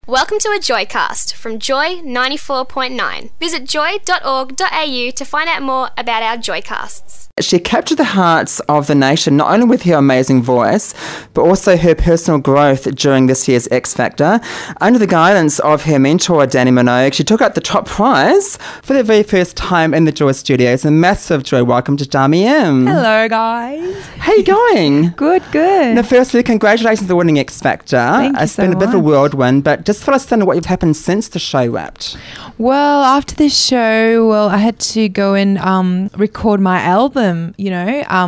Welcome to a Joycast from Joy 94.9. Visit joy.org.au to find out more about our Joycasts. She captured the hearts of the nation, not only with her amazing voice, but also her personal growth during this year's X Factor. Under the guidance of her mentor, Dannii Minogue, she took out the top prize for the very first time in the Joy Studios. A massive joy. Welcome to Dami Im. Hello, guys. How you going? Good. Now, firstly, congratulations on winning X Factor. Thank you It's been a bit of a whirlwind, but just fill us in what happened since the show wrapped. Well, after this show, I had to go and record my album,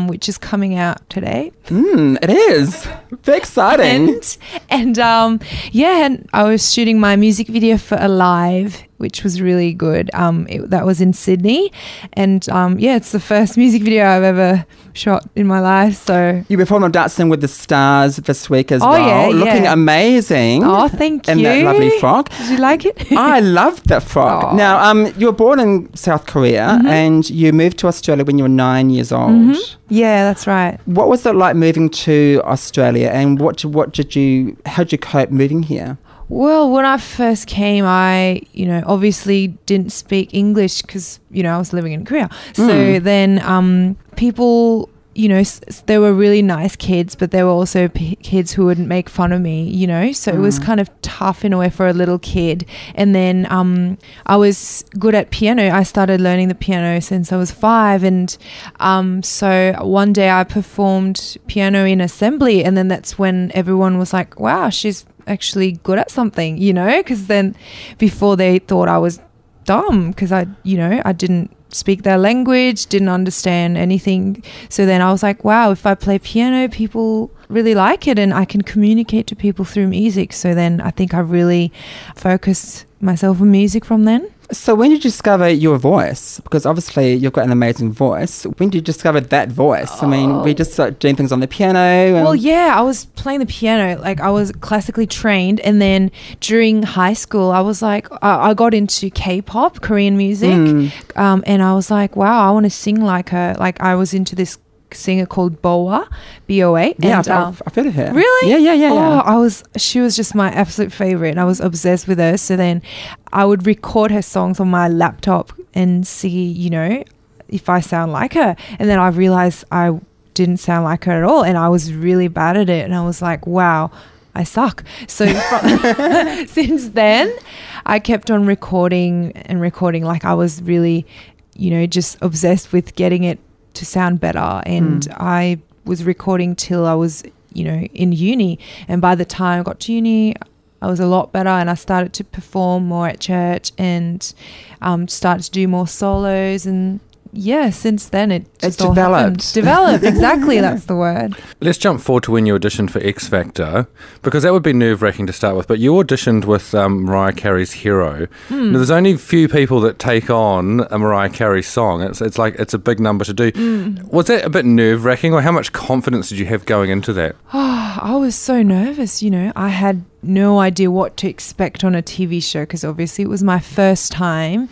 which is coming out today. It is. Very exciting. And I was shooting my music video for Alive, which was really good. That was in Sydney. And it's the first music video I've ever shot in my life. So you performed on Dancing with the Stars this week as well. Yeah. Looking amazing. Oh, thank you. In that lovely frock. Did you like it? I loved that frock. Oh. Now, you were born in South Korea and you moved to Australia when you were 9 years old. Yeah, that's right. What was it like moving to Australia, and how did you cope moving here? Well, when I first came, I, obviously didn't speak English because, I was living in Korea. So then people, they were really nice kids, but there were also kids who would make fun of me, so it was kind of tough in a way for a little kid. And then I was good at piano. I started learning the piano since I was 5. And so one day I performed piano in assembly, and then that's when everyone was like, wow, she's actually good at something, because then before they thought I was dumb because I didn't speak their language, didn't understand anything. So then I was like, wow, if I play piano, people really like it and I can communicate to people through music. So then I think I really focused myself on music from then. So when did you discover your voice? Because obviously you've got an amazing voice. When did you discover that voice? I mean, we just started doing things on the piano. I was playing the piano. Like, I was classically trained. And then during high school, I was like, I got into K-pop, Korean music. And I was like, wow, I want to sing like her. Like, I was into this singer called Boa, B-O-A. Yeah, I've heard of her. Really? Yeah. She was just my absolute favorite, and I was obsessed with her. So then I would record her songs on my laptop and see, if I sound like her. And then I realized I didn't sound like her at all, and I was really bad at it. And I was like, wow, I suck. So since then, I kept on recording. Like, I was really, just obsessed with getting it to sound better. And I was recording till I was, in uni. And by the time I got to uni, I was a lot better, and I started to perform more at church and started to do more solos. And since then it developed. Developed, exactly, that's the word. Let's jump forward to when you auditioned for X Factor, because that would be nerve-wracking to start with, but you auditioned with Mariah Carey's Hero. Now, there's only few people that take on a Mariah Carey song. It's like, it's a big number to do. Was that a bit nerve-wracking, or how much confidence did you have going into that? I was so nervous, I had no idea what to expect on a TV show, because obviously it was my first time,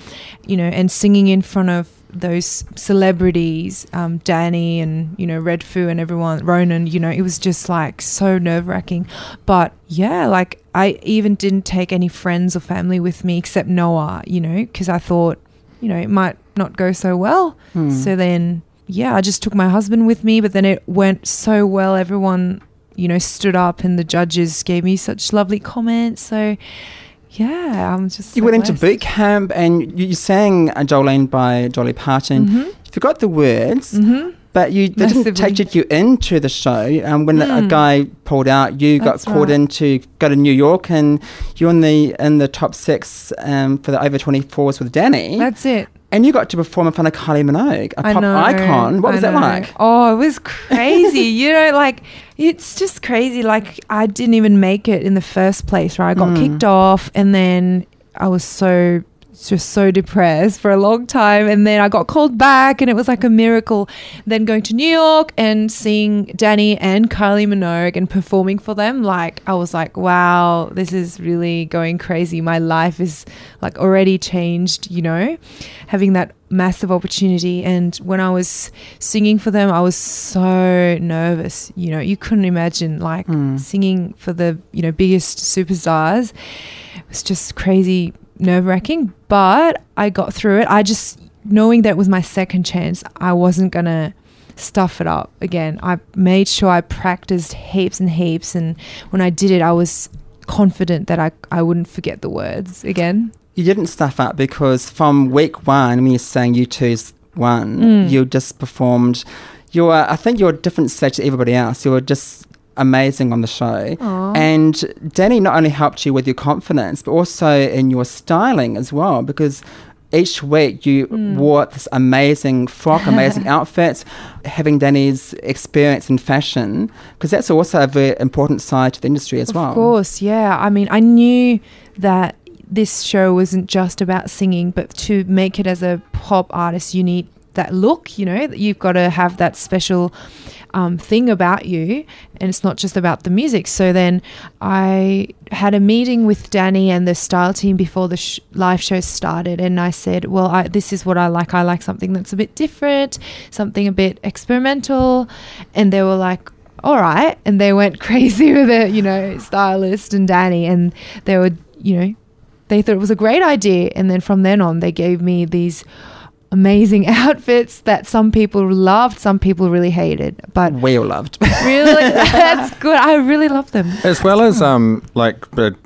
and singing in front of those celebrities, Dannii and, Red Foo and everyone, Ronan, it was just like so nerve-wracking. But like, I even didn't take any friends or family with me except Noah, because I thought, it might not go so well. So then, I just took my husband with me, but then it went so well. Everyone, stood up, and the judges gave me such lovely comments. So I'm just You went into boot camp and you sang Jolene by Dolly Parton. You forgot the words, but they didn't take you into the show. When a guy pulled out, you got called in to go to New York, and you're in the top 6 for the over 24s with Dannii. That's it. And you got to perform in front of Kylie Minogue, a pop icon. What was that like? Oh, it was crazy. It's just crazy. Like, I didn't even make it in the first place, right? I got kicked off, and then I was so depressed for a long time, and then I got called back, and it was like a miracle. Then going to New York and seeing Dannii and Kylie Minogue and performing for them, like, I was like, wow, this is really going crazy. My life is like already changed, having that massive opportunity. And when I was singing for them, I was so nervous. You couldn't imagine like singing for the biggest superstars. was just crazy nerve-wracking, but I got through it. I just, knowing that it was my second chance, I wasn't going to stuff it up again. I made sure I practiced heaps and heaps, and when I did it, I was confident that I wouldn't forget the words again. You didn't stuff up, because from week one, when you're saying you two's one, you just performed. I think you're a different stage to everybody else. You were just amazing on the show. Aww. And Dannii not only helped you with your confidence, but also in your styling as well, because each week you wore this amazing frock, amazing outfits, having Dannii's experience in fashion, because that's also a very important side to the industry as well. Of course, yeah. I mean, I knew that this show wasn't just about singing, but to make it as a pop artist, you need that look, you know, you've got to have that special thing about you, and it's not just about the music. So then I had a meeting with Dannii and the style team before the live show started, and I said, well, this is what I like. I like something that's a bit different, something a bit experimental. And they were like, all right. And they went crazy with it, you know, stylist and Dannii, and they were, you know, they thought it was a great idea. And then from then on, they gave me these amazing outfits that some people loved, some people really hated, but we all loved. Really, that's good. I really love them. As well as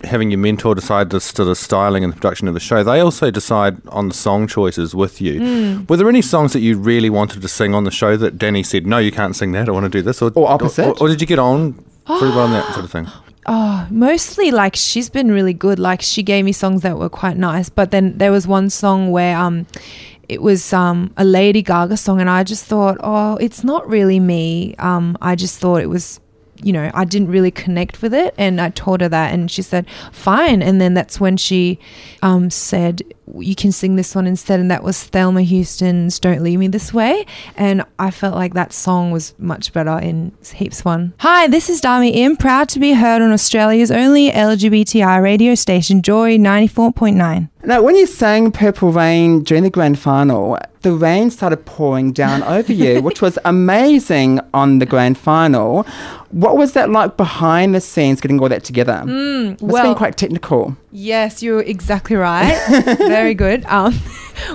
having your mentor decide to the styling and the production of the show, they also decide on the song choices with you. Were there any songs that you really wanted to sing on the show that Dannii said, no, you can't sing that, I want to do this, or opposite, or did you get on pretty well on that sort of thing? Oh, mostly like she's been really good. Like she gave me songs that were quite nice, but then there was one song where it was a Lady Gaga song, and I just thought, oh, it's not really me. I just thought it was, you know, I didn't really connect with it, and I told her that, and she said, fine. And then that's when she said, you can sing this one instead, and that was Thelma Houston's Don't Leave Me This Way, and I felt like that song was much better in heaps one. Hi, this is Dami Im, proud to be heard on Australia's only LGBTI radio station, Joy 94.9. Now, when you sang Purple Rain during the grand final, the rain started pouring down over you, which was amazing on the grand final. What was that like behind the scenes, getting all that together? It's been quite technical. Yes, you're exactly right. Very good.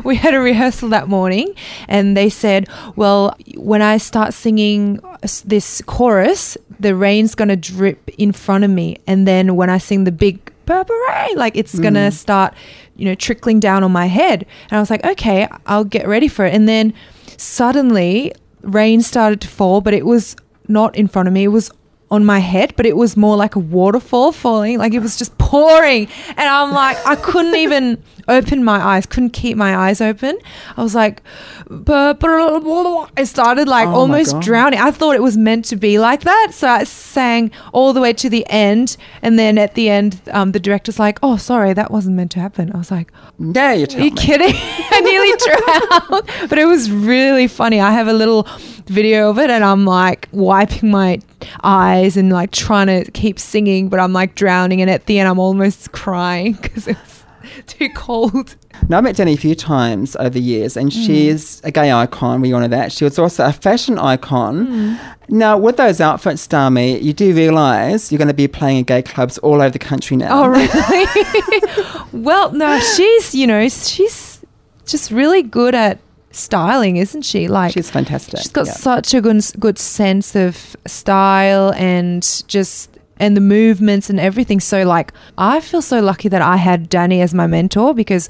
We had a rehearsal that morning, and they said, well, when I start singing this chorus, the rain's going to drip in front of me. And then when I sing the big Purple Rain, like it's going to start, you know, trickling down on my head. And I was like, okay, I'll get ready for it. And then suddenly rain started to fall, but it was not in front of me. It was on my head, but it was more like a waterfall falling. Like it was just pouring. And I'm like, I couldn't even open my eyes, couldn't keep my eyes open. I was like, I started like almost drowning. I thought it was meant to be like that. So I sang all the way to the end. And then at the end, the director's like, oh, sorry, that wasn't meant to happen. I was like, no, you're telling me. Are you kidding? I nearly drowned. But it was really funny. I have a little video of it, and I'm like wiping my eyes and like trying to keep singing, but I'm like drowning, and at the end I'm almost crying because it was too cold. Now, I met Dannii a few times over the years, and she's a gay icon. We honour that. She was also a fashion icon. Now, with those outfits, Dami, you do realise you're going to be playing in gay clubs all over the country now. Oh, really? Well, no, she's just really good at styling, isn't she? Like, she's fantastic. She's got such a good sense of style and the movements and everything. So like, I feel so lucky that I had Dannii as my mentor, because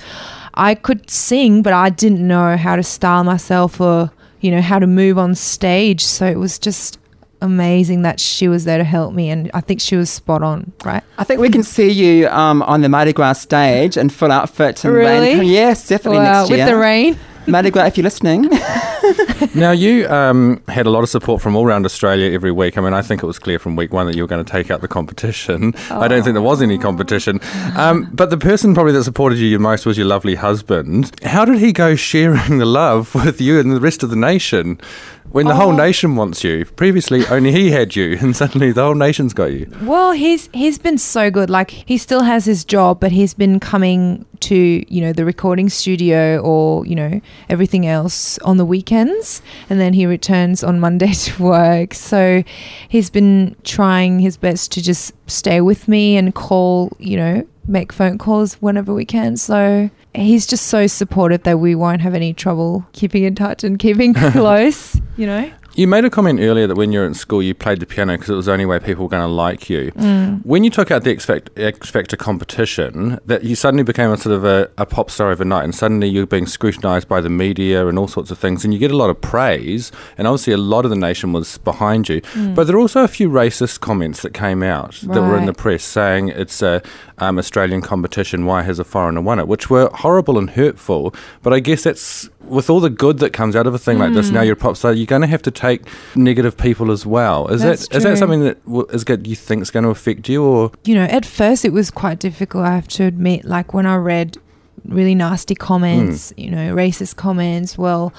I could sing, but I didn't know how to style myself or, you know, how to move on stage. So it was just amazing that she was there to help me, and I think she was spot on, right? I think we can see you on the Mardi Gras stage in full outfit and really? rain. Yes, definitely next year. With the rain. Mardi Gras, if you're listening. Now, you had a lot of support from all around Australia every week. I mean, I think it was clear from week one that you were going to take out the competition. I don't think there was any competition. But the person probably that supported you most was your lovely husband. How did he go sharing the love with you and the rest of the nation when the whole nation wants you? Previously, only he had you, and suddenly the whole nation's got you. Well, he's been so good. Like, he still has his job, but he's been coming to, you know, the recording studio or, you know, everything else on the weekend. weekends, and then he returns on Monday to work. So he's been trying his best to just stay with me and call, make phone calls whenever we can. So he's just so supportive that we won't have any trouble keeping in touch and keeping close, You made a comment earlier that when you were in school, you played the piano because it was the only way people were going to like you. When you took out the X Factor competition, that you suddenly became a sort of a pop star overnight, and suddenly you're being scrutinised by the media and all sorts of things, and you get a lot of praise, and obviously a lot of the nation was behind you. But there are also a few racist comments that came out that were in the press saying it's a Australian competition, why has a foreigner won it, which were horrible and hurtful. But I guess that's, with all the good that comes out of a thing like this, now you're a pop star, you're going to have to take negative people as well. Is that something that you think is going to affect you? Or at first it was quite difficult, I have to admit. Like when I read really nasty comments, racist comments, well,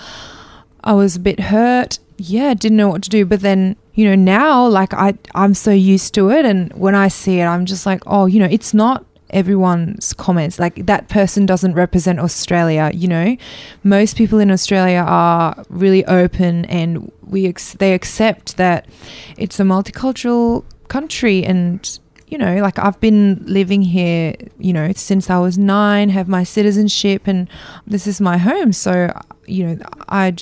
I was a bit hurt. Yeah, didn't know what to do. But then, now like I'm so used to it, and when I see it, I'm just like, oh, it's not everyone's comments. Like that person doesn't represent Australia. Most people in Australia are really open, and they accept that it's a multicultural country. And like I've been living here since I was 9, have my citizenship, and this is my home. So I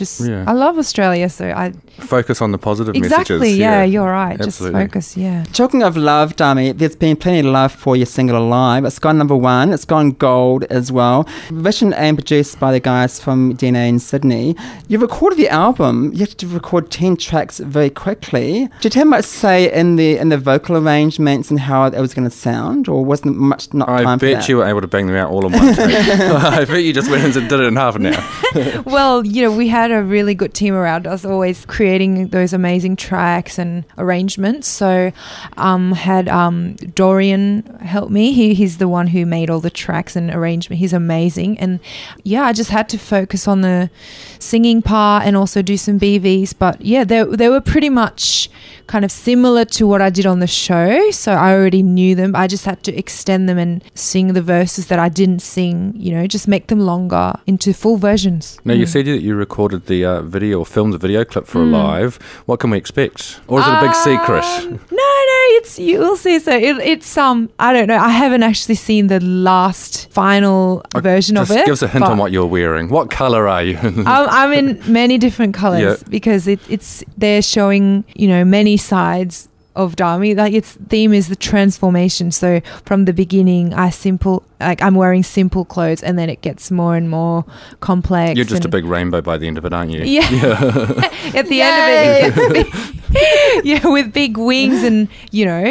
love Australia, so I focus on the positive messages. Exactly, yeah, you're right. Absolutely. Just focus, yeah. Talking of love, Dami, there's been plenty of love for your single Alive. It's gone number 1. It's gone gold as well. Written and produced by the guys from DNA in Sydney. You recorded the album. You had to record 10 tracks very quickly. Did you have much say in the vocal arrangements and how it was going to sound, or wasn't much time for that? I bet you were able to bang them out all in one take. I bet you just went and did it in half an hour. Well, we had a really good team around us, always creating those amazing tracks and arrangements. So had Dorian help me. He's the one who made all the tracks and arrangement. He's amazing. And yeah, I just had to focus on the singing part and also do some BVs. But yeah, they were pretty much kind of similar to what I did on the show. So I already knew them. I just had to extend them and sing the verses that I didn't sing, just make them longer into full versions. Now, you said that you recorded the video or filmed the video clip for Alive. What can we expect? Or is it a big secret? No, you will see. So it's I don't know. I haven't actually seen the last final version of it. Give us a hint on what you're wearing. What colour are you? I'm in many different colours because they're showing, many sides of Dami. Like its theme is the transformation. So from the beginning, I'm wearing simple clothes, and then it gets more and more complex. You're just a big rainbow by the end of it, aren't you? Yeah. At the end of it gets big. Yeah, with big wings and,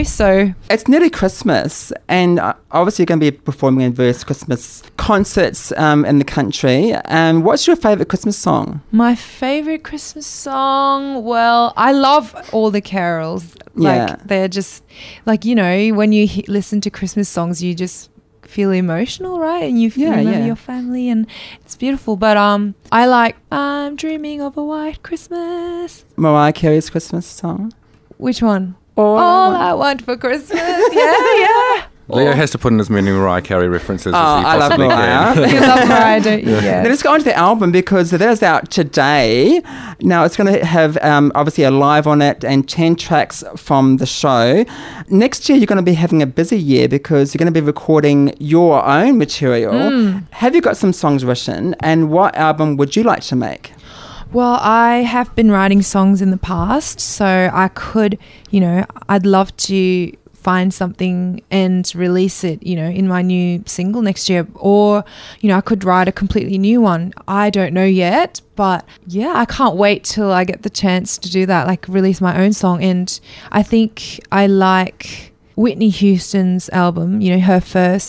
so. It's nearly Christmas, and obviously you're going to be performing in various Christmas concerts in the country. What's your favourite Christmas song? My favourite Christmas song? Well, I love all the carols. Like, they're just, like, when you listen to Christmas songs, you just feel emotional, right? And you feel your family, and it's beautiful. But I like I'm Dreaming of a White Christmas. Mariah Carey's Christmas song. Which one? All I want for Christmas. Yeah. Leo has to put in as many Mariah Carey references as he possibly can. You love Mariah, don't you? Yeah. Let's go on to the album, because that is out today. Now, it's going to have obviously a live on it and 10 tracks from the show. Next year, you're going to be having a busy year because you're going to be recording your own material. Have you got some songs written, and what album would you like to make? Well, I have been writing songs in the past, so I could, I'd love to find something and release it, in my new single next year. Or, I could write a completely new one. I don't know yet, but yeah, I can't wait till I get the chance to do that, like release my own song. And I think I like Whitney Houston's album, her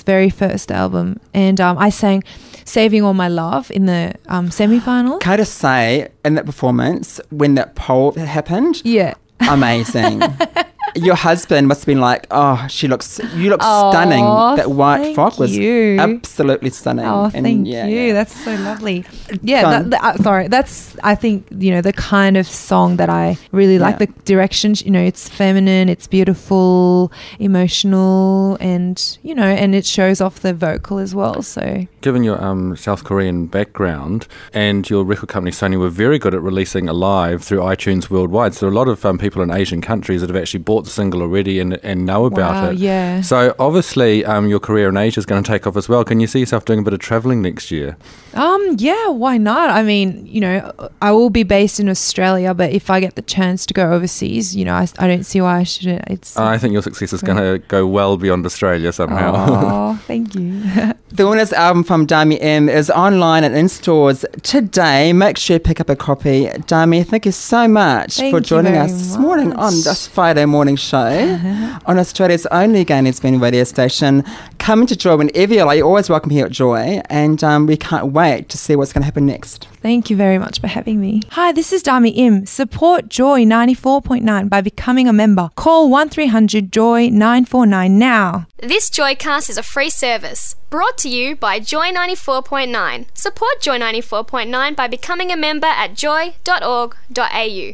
very first album. And I sang Saving All My Love in the semi-final. Can I just say, in that performance, when that poll happened? Yeah. Amazing. Your husband must have been like, oh, you look stunning. That white frock was absolutely stunning. Oh, thank you. Yeah. That's so lovely. Yeah, that's, I think, the kind of song that I really like. The direction, it's feminine, it's beautiful, emotional, and, and it shows off the vocal as well. So, given your South Korean background and your record company Sony were very good at releasing Alive through iTunes worldwide, so there are a lot of people in Asian countries that have actually bought the single already and know about it. Yeah. So obviously your career in Asia is going to take off as well. Can you see yourself doing a bit of travelling next year? Yeah, why not? I mean, I will be based in Australia, but if I get the chance to go overseas, I don't see why I shouldn't. I think your success is going to go well beyond Australia somehow. Oh, thank you. The winner's album from Dami Im is online and in stores today. Make sure you pick up a copy. Dami, thank you so much for joining us this morning on this Friday morning show on Australia's only gay lesbian radio station. Come to Joy whenever you like. You're always welcome here at Joy, and we can't wait to see what's going to happen next. Thank you very much for having me. Hi, this is Dami Im. Support Joy 94.9 by becoming a member. Call 1300 Joy 949 now. This Joycast is a free service brought to you by Joy 94.9. Support Joy 94.9 by becoming a member at joy.org.au.